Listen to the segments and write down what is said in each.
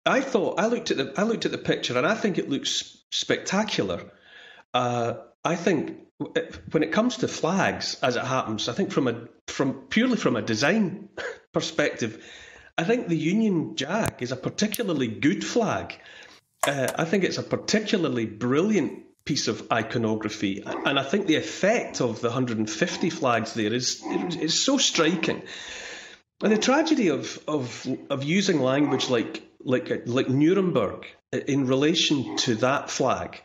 I looked at the picture, and I think it looks spectacular. I think when it comes to flags, as it happens, I think purely from a design perspective, I think the Union Jack is a particularly good flag. I think it's a particularly brilliant piece of iconography, and I think the effect of the 150 flags there is so striking. And the tragedy of using language like Nuremberg in relation to that flag,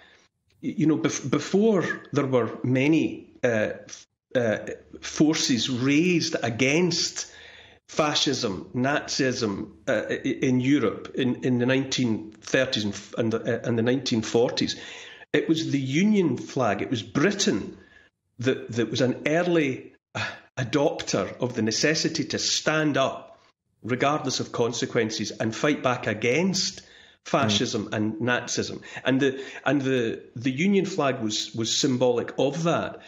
before there were many forces raised against fascism, Nazism in Europe in the 1930s and the 1940s, it was the Union flag. It was Britain that was an early adopter of the necessity to stand up, regardless of consequences, and fight back against fascism and Nazism. And the Union flag was symbolic of that.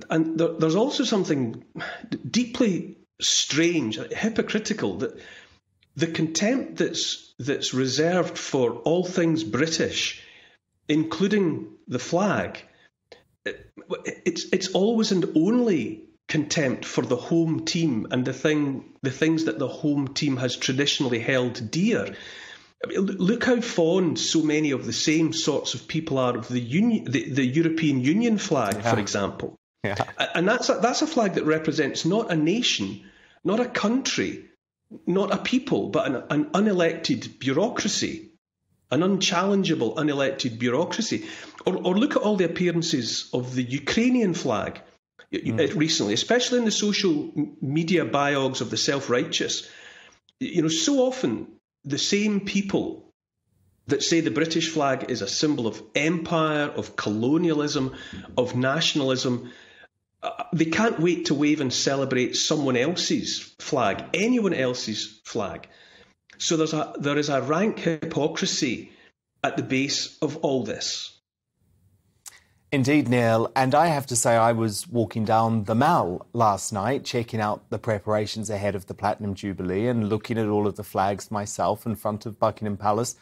And there's also something deeply strange, hypocritical, that the contempt that's reserved for all things British, including the flag, it's always and only contempt for the home team and the things that the home team has traditionally held dear. I mean, look how fond so many of the same sorts of people are of the European Union flag, for example. Yeah. And that's a flag that represents not a nation, not a country, not a people, but an unelected bureaucracy, an unchallengeable unelected bureaucracy. Or look at all the appearances of the Ukrainian flag recently, especially in the social media biogs of the self-righteous. So often the same people that say the British flag is a symbol of empire, of colonialism, of nationalism, they can't wait to wave and celebrate someone else's flag, anyone else's flag. So there is a rank hypocrisy at the base of all this. Indeed, Neil. And I have to say, I was walking down the Mall last night, checking out the preparations ahead of the Platinum Jubilee and looking at all of the flags myself in front of Buckingham Palace.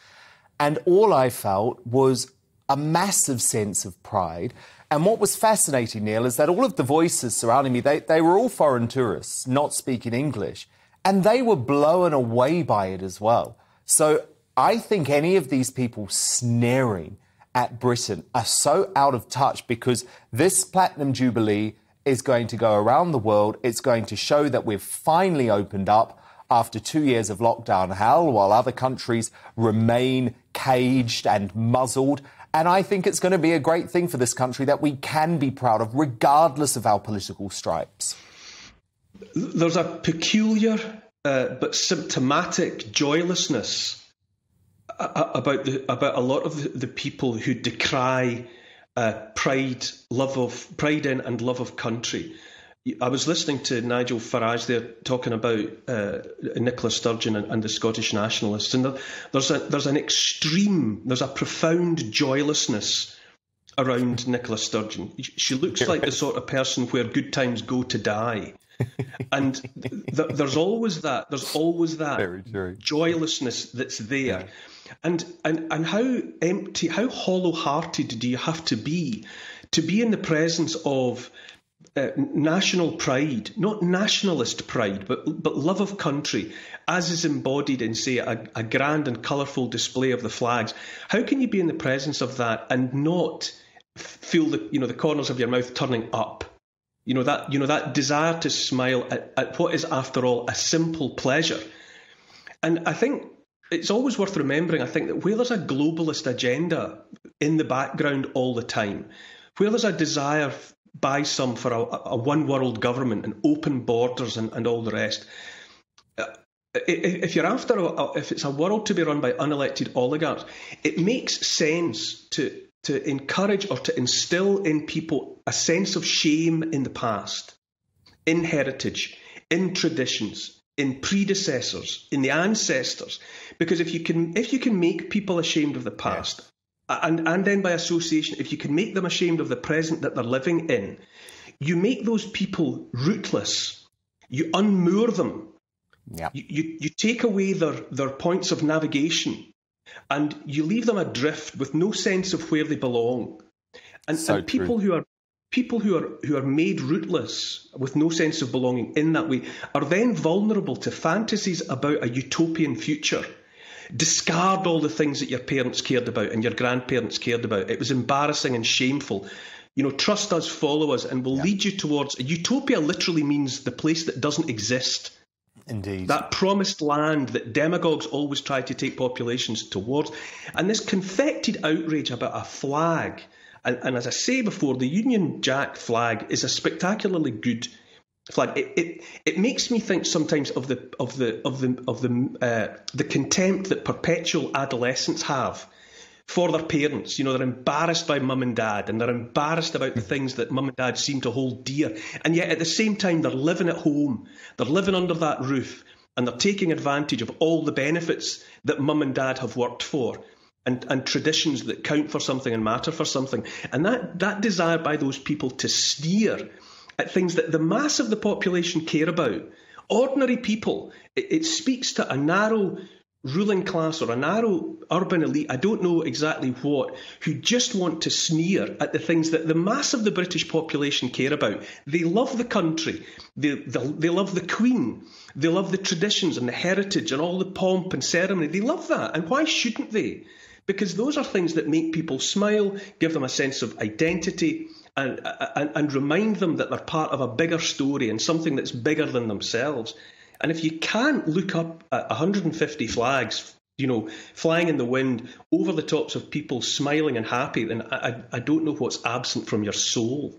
And all I felt was a massive sense of pride. And what was fascinating, Neil, is that all of the voices surrounding me, they were all foreign tourists, not speaking English. And they were blown away by it as well. So I think any of these people sneering at Britain are so out of touch, because this Platinum Jubilee is going to go around the world. It's going to show that we've finally opened up after 2 years of lockdown hell, while other countries remain caged and muzzled. And I think it's going to be a great thing for this country that we can be proud of, regardless of our political stripes. There's a peculiar but symptomatic joylessness about a lot of the people who decry pride in and love of country. I was listening to Nigel Farage there talking about Nicola Sturgeon and the Scottish nationalists, and there's a profound joylessness around Nicola Sturgeon. She looks like the sort of person where good times go to die. And there's always that joylessness that's there. And how empty, how hollow-hearted do you have to be in the presence of national pride, not nationalist pride, but love of country, as is embodied in, say, a grand and colourful display of the flags? How can you be in the presence of that and not feel the corners of your mouth turning up? That desire to smile at what is, after all, a simple pleasure. And I think it's always worth remembering, I think, that where there's a globalist agenda in the background all the time, where there's a desire by some for a one-world government and open borders and all the rest, if you're after, if it's a world to be run by unelected oligarchs, it makes sense to encourage or to instill in people a sense of shame in the past, in heritage, in traditions, in predecessors, in the ancestors. Because if you can make people ashamed of the past, and then by association, if you can make them ashamed of the present that they're living in, you make those people rootless. You unmoor them. Yeah. You take away their points of navigation. and you leave them adrift with no sense of where they belong. And people who are made rootless with no sense of belonging in that way are then vulnerable to fantasies about a utopian future. Discard all the things that your parents cared about and your grandparents cared about. It was embarrassing and shameful. Trust us, follow us, and we'll lead you towards a utopia. Literally means the place that doesn't exist. Indeed. That promised land that demagogues always try to take populations towards. And this confected outrage about a flag. And as I say before, the Union Jack flag is a spectacularly good flag. It makes me think sometimes of the contempt that perpetual adolescents have for their parents. They're embarrassed by mum and dad, and they're embarrassed about the things that mum and dad seem to hold dear. And yet at the same time, they're living at home, they're living under that roof, and they're taking advantage of all the benefits that mum and dad have worked for. And traditions that count for something and matter for something. And that desire by those people to sneer at things that the mass of the population care about, ordinary people, it speaks to a narrow ruling class or a narrow urban elite, I don't know exactly what, who just want to sneer at the things that the mass of the British population care about. They love the country, they love the Queen, they love the traditions and the heritage and all the pomp and ceremony. They love that. And why shouldn't they? Because those are things that make people smile, give them a sense of identity, and remind them that they're part of a bigger story and something that's bigger than themselves. And if you can't look up at 150 flags, flying in the wind over the tops of people smiling and happy, then I don't know what's absent from your soul.